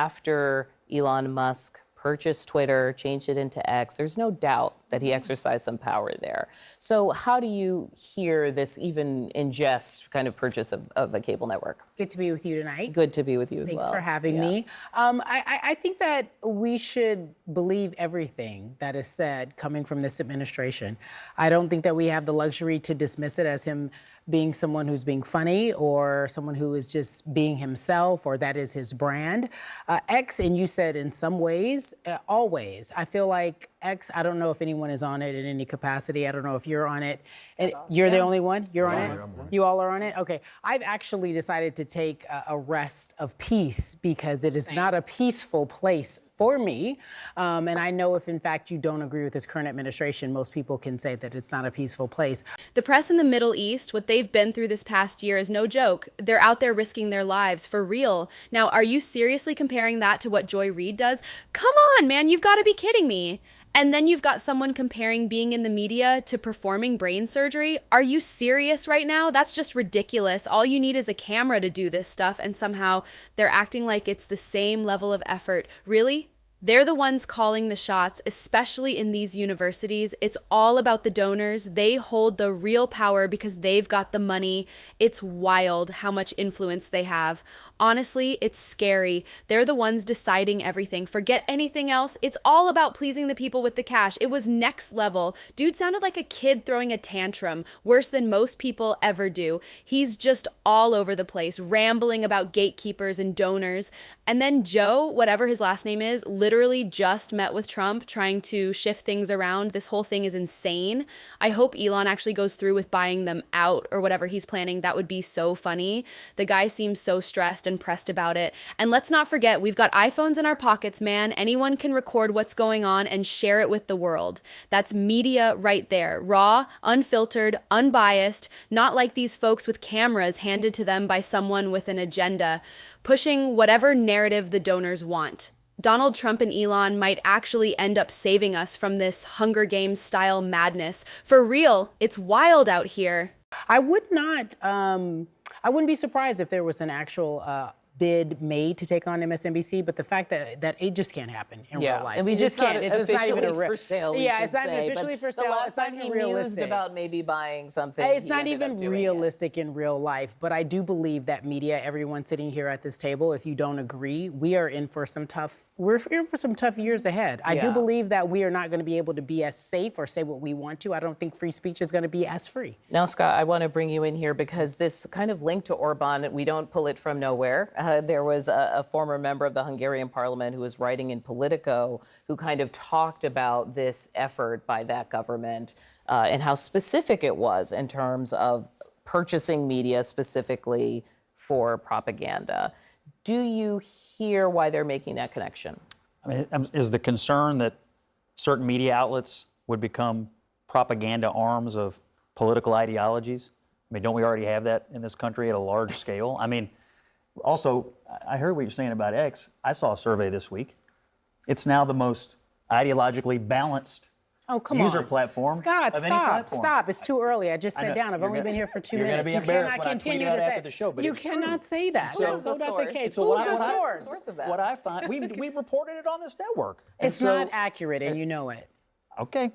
After Elon Musk purchased Twitter, changed it into X, there's no doubt that he exercised some power there. So how do you hear this even in jest kind of purchase of a cable network? Good to be with you tonight. Good to be with you as well. Thanks for having me. I think that we should believe everything that is said coming from this administration. I don't think that we have the luxury to dismiss it as him being someone who's being funny or someone who is just being himself or that is his brand. X, and you said in some ways, always. I feel like X, I don't know if anyone is on it in any capacity. I don't know if you're on it. And you're the only one? You're on it? You all are on it? Okay. I've actually decided to take a rest of peace because it is not a peaceful place for me. And I know if, in fact, you don't agree with this current administration, most people can say that it's not a peaceful place. The press in the Middle East, what they've been through this past year is no joke. They're out there risking their lives for real. Now, are you seriously comparing that to what Joy Reid does? Come on, man, you've got to be kidding me. And then you've got someone comparing being in the media to performing brain surgery. Are you serious right now? That's just ridiculous. All you need is a camera to do this stuff, and somehow they're acting like it's the same level of effort. Really? They're the ones calling the shots, especially in these universities. It's all about the donors. They hold the real power because they've got the money. It's wild how much influence they have. Honestly, it's scary. They're the ones deciding everything. Forget anything else. It's all about pleasing the people with the cash. It was next level. Dude sounded like a kid throwing a tantrum, worse than most people ever do. He's just all over the place, rambling about gatekeepers and donors. And then Joe, whatever his last name is, literally just met with Trump trying to shift things around. This whole thing is insane. I hope Elon actually goes through with buying them out or whatever he's planning. That would be so funny. The guy seems so stressed and pressed about it. And let's not forget, we've got iPhones in our pockets, man. Anyone can record what's going on and share it with the world. That's media right there. Raw, unfiltered, unbiased, not like these folks with cameras handed to them by someone with an agenda, pushing whatever narrative the donors want. Donald Trump and Elon might actually end up saving us from this Hunger Games style madness. For real, it's wild out here. I wouldn't be surprised if there was an actual bid made to take on MSNBC, but the fact that it just can't happen in real life. And we just can't. It's not even for sale. It's not officially for sale. The last time he mused about maybe buying something, it's not even realistic in real life. But I do believe that media, everyone sitting here at this table, if you don't agree, we're in for some tough years ahead. I do believe that we are not going to be able to be as safe or say what we want to. I don't think free speech is going to be as free. Now, Scott, I want to bring you in here because this kind of link to Orban, we don't pull it from nowhere. There was a former member of the Hungarian parliament who was writing in Politico who kind of talked about this effort by that government and how specific it was in terms of purchasing media specifically for propaganda. Do you hear why they're making that connection? I mean, is the concern that certain media outlets would become propaganda arms of political ideologies? I mean, don't we already have that in this country at a large scale? I mean, also, I heard what you're saying about X. I saw a survey this week. It's now the most ideologically balanced user platform. Scott, of any platform. Stop. It's too early. I just sat down. I've only been here for 2 minutes. You're going to be embarrassed when I tweet it out after the show, but you it's cannot true. say that. So, That's not the case. So Who's the source of that? What I find, we've reported it on this network. It's not accurate, and you know it. Okay,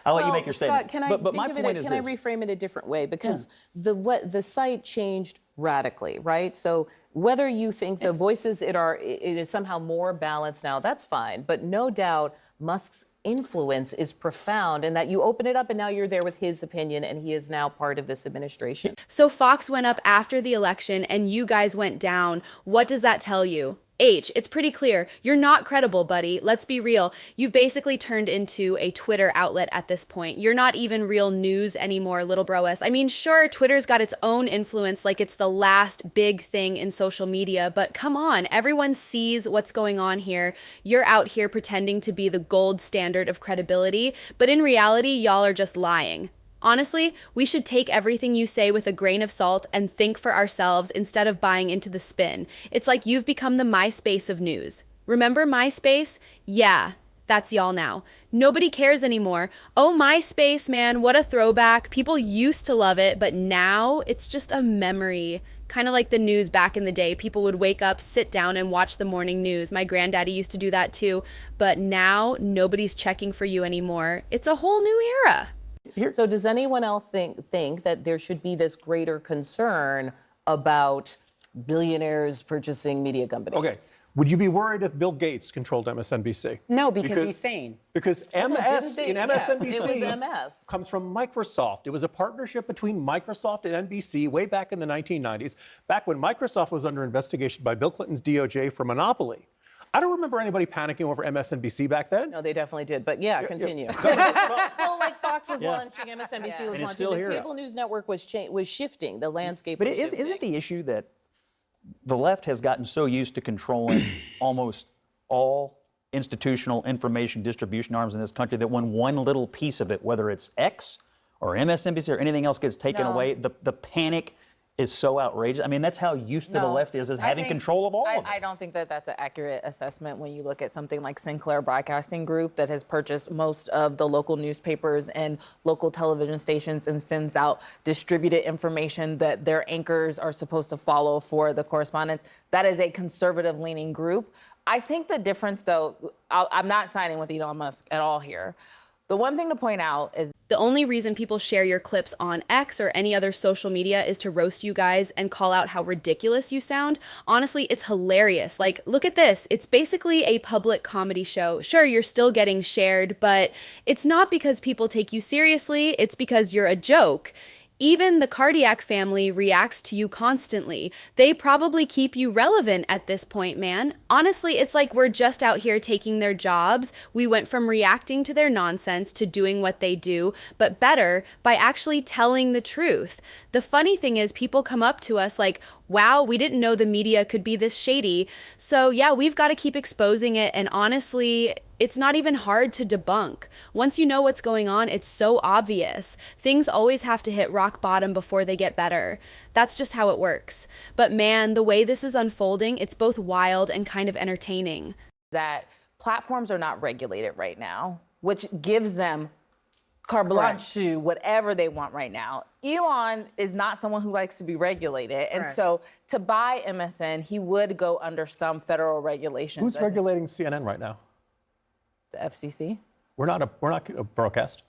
I'll let you make your Scott, statement. But my point is this. Can I reframe it a different way? Because the site changed radically, right? So whether you think the voices it is somehow more balanced now, that's fine. But no doubt Musk's influence is profound, and that you open it up and now you're there with his opinion, and he is now part of this administration. So Fox went up after the election and you guys went down. What does that tell you? H, it's pretty clear. You're not credible, buddy. Let's be real. You've basically turned into a Twitter outlet at this point. You're not even real news anymore, little bro-us. I mean, sure, Twitter's got its own influence, like it's the last big thing in social media, but come on, everyone sees what's going on here. You're out here pretending to be the gold standard of credibility, but in reality, y'all are just lying. Honestly, we should take everything you say with a grain of salt and think for ourselves instead of buying into the spin. It's like you've become the MySpace of news. Remember MySpace? Yeah, that's y'all now. Nobody cares anymore. Oh, MySpace, man, what a throwback. People used to love it, but now it's just a memory. Kind of like the news back in the day. People would wake up, sit down, and watch the morning news. My granddaddy used to do that too. But now nobody's checking for you anymore. It's a whole new era. So does anyone else think that there should be this greater concern about billionaires purchasing media companies? Okay. Would you be worried if Bill Gates controlled MSNBC? No, because he's sane. Because MS in MSNBC it was MS. comes from Microsoft. It was a partnership between Microsoft and NBC way back in the 1990s, back when Microsoft was under investigation by Bill Clinton's DOJ for monopoly. I don't remember anybody panicking over MSNBC back then. No, they definitely did. But yeah, continue. Well, like Fox was launching, MSNBC was And it's launching. still The here. cable news network was shifting. The landscape But was shifting. isn't the issue that the left has gotten so used to controlling almost all institutional information distribution arms in this country that when one little piece of it, whether it's X or MSNBC or anything else, gets taken away, the panic is so outrageous. I mean, that's how used to the left is having control of all of it. I don't think that that's an accurate assessment when you look at something like Sinclair Broadcasting Group that has purchased most of the local newspapers and local television stations and sends out distributed information that their anchors are supposed to follow for the correspondence. That is a conservative-leaning group. I think the difference, though, I'm not siding with Elon Musk at all here. The one thing to point out is The only reason people share your clips on X or any other social media is to roast you guys and call out how ridiculous you sound. Honestly, it's hilarious. Like, look at this. It's basically a public comedy show. Sure, you're still getting shared, but it's not because people take you seriously. It's because you're a joke. Even the Cardiac family reacts to you constantly. They probably keep you relevant at this point, man. Honestly, it's like we're just out here taking their jobs. We went from reacting to their nonsense to doing what they do, but better by actually telling the truth. The funny thing is people come up to us like, wow, we didn't know the media could be this shady. So yeah, we've got to keep exposing it. And honestly, it's not even hard to debunk. Once you know what's going on, it's so obvious. Things always have to hit rock bottom before they get better. That's just how it works. But man, the way this is unfolding, it's both wild and kind of entertaining. that platforms are not regulated right now, which gives them carte blanche to whatever they want right now. Elon is not someone who likes to be regulated. And so to buy MSN, he would go under some federal regulations. Who's regulating CNN right now? The FCC. We're not a broadcast.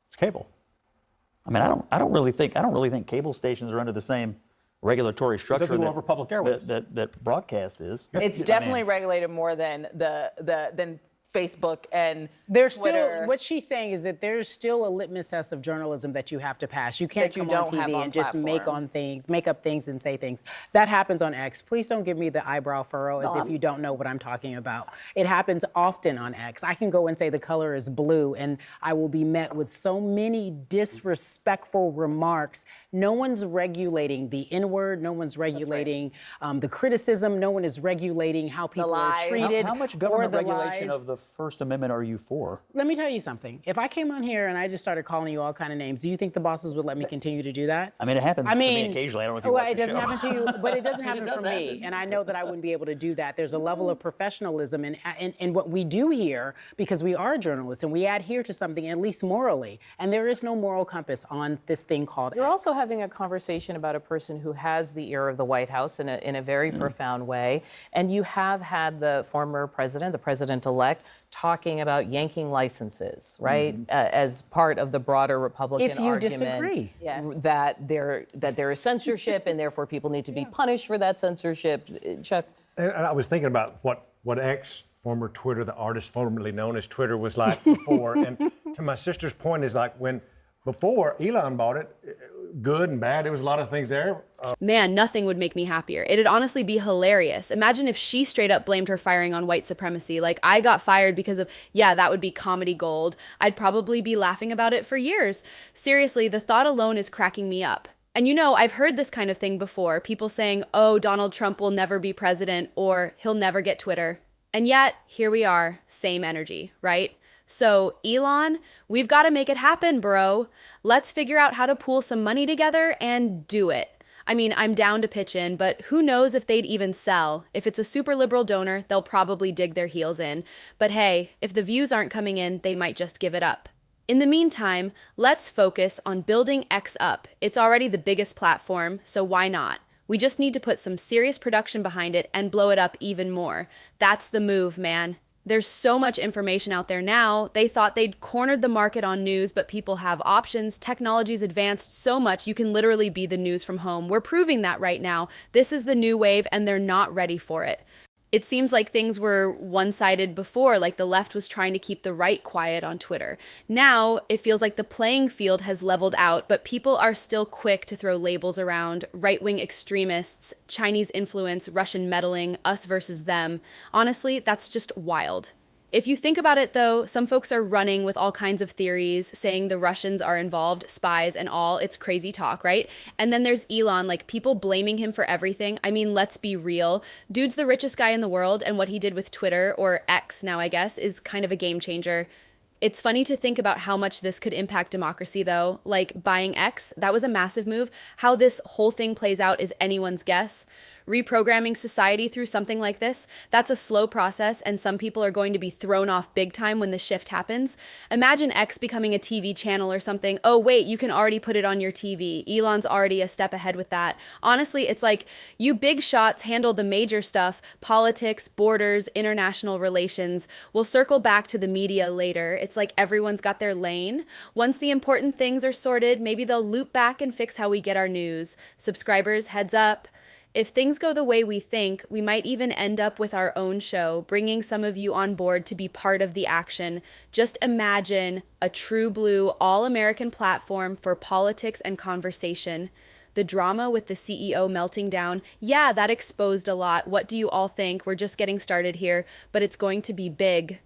It's cable. I mean, I don't really think cable stations are under the same regulatory structure doesn't go over public airwaves. that broadcast is. It's definitely regulated more than than Facebook and There's Twitter. still, what she's saying is that there's still a litmus test of journalism that you have to pass. You can't That you come on don't have TV on and just make platforms. up things and say things. That happens on X. Please don't give me the eyebrow furrow as if you don't know what I'm talking about. It happens often on X. I can go and say the color is blue and I will be met with so many disrespectful remarks. No one's regulating the N-word. No one's regulating the criticism. No one is regulating how people are lies. treated. How much or government the regulation lies. of the First Amendment are you for? Let me tell you something. If I came on here and I just started calling you all kind of names, do you think the bosses would let me continue to do that? I mean, it happens to me occasionally. I don't know if you well, watch it the doesn't show. happen to you, but it doesn't happen does for me. happen. And I know that I wouldn't be able to do that. There's a level of professionalism in what we do here because we are journalists and we adhere to something, at least morally. And there is no moral compass on this thing called You're X. also having a conversation about a person who has the ear of the White House in a very profound way. And you have had the former president, the president-elect, talking about yanking licenses, right, as part of the broader Republican If you argument disagree. that there is censorship and therefore people need to be punished for that censorship. Chuck? And I was thinking about what X, former Twitter, the artist formerly known as Twitter, was like before. And to my sister's point is like when before Elon bought it, good and bad, there was a lot of things there. Man, nothing would make me happier. It'd honestly be hilarious. Imagine if she straight up blamed her firing on white supremacy. Like, I got fired because of, yeah, that would be comedy gold. I'd probably be laughing about it for years. Seriously, the thought alone is cracking me up. And you know, I've heard this kind of thing before. People saying, oh, Donald Trump will never be president or he'll never get Twitter. And yet, here we are, same energy, right? So, Elon, we've got to make it happen, bro. Let's figure out how to pool some money together and do it. I mean, I'm down to pitch in, but who knows if they'd even sell. If it's a super liberal donor, they'll probably dig their heels in. But hey, if the views aren't coming in, they might just give it up. In the meantime, let's focus on building X up. It's already the biggest platform, so why not? We just need to put some serious production behind it and blow it up even more. That's the move, man. There's so much information out there now. They thought they'd cornered the market on news, but people have options. Technology's advanced so much, you can literally be the news from home. We're proving that right now. This is the new wave, and they're not ready for it. It seems like things were one-sided before, like the left was trying to keep the right quiet on Twitter. Now, it feels like the playing field has leveled out, but people are still quick to throw labels around: right-wing extremists, Chinese influence, Russian meddling, us versus them. Honestly, that's just wild. If you think about it, though, some folks are running with all kinds of theories, saying the Russians are involved, spies and all. It's crazy talk, right? And then there's Elon, like people blaming him for everything. I mean, let's be real. Dude's the richest guy in the world, and what he did with Twitter, or X now, I guess, is kind of a game changer. It's funny to think about how much this could impact democracy, though. Like buying X, that was a massive move. How this whole thing plays out is anyone's guess. Reprogramming society through something like this, that's a slow process, and some people are going to be thrown off big time when the shift happens. Imagine X becoming a TV channel or something. Oh, wait, you can already put it on your TV. Elon's already a step ahead with that. Honestly, it's like you big shots handle the major stuff: politics, borders, international relations. We'll circle back to the media later. It's like everyone's got their lane. Once the important things are sorted, maybe they'll loop back and fix how we get our news. Subscribers, heads up. If things go the way we think, we might even end up with our own show, bringing some of you on board to be part of the action. Just imagine a true blue, all-American platform for politics and conversation. The drama with the CEO melting down, yeah, that exposed a lot. What do you all think? We're just getting started here, but it's going to be big.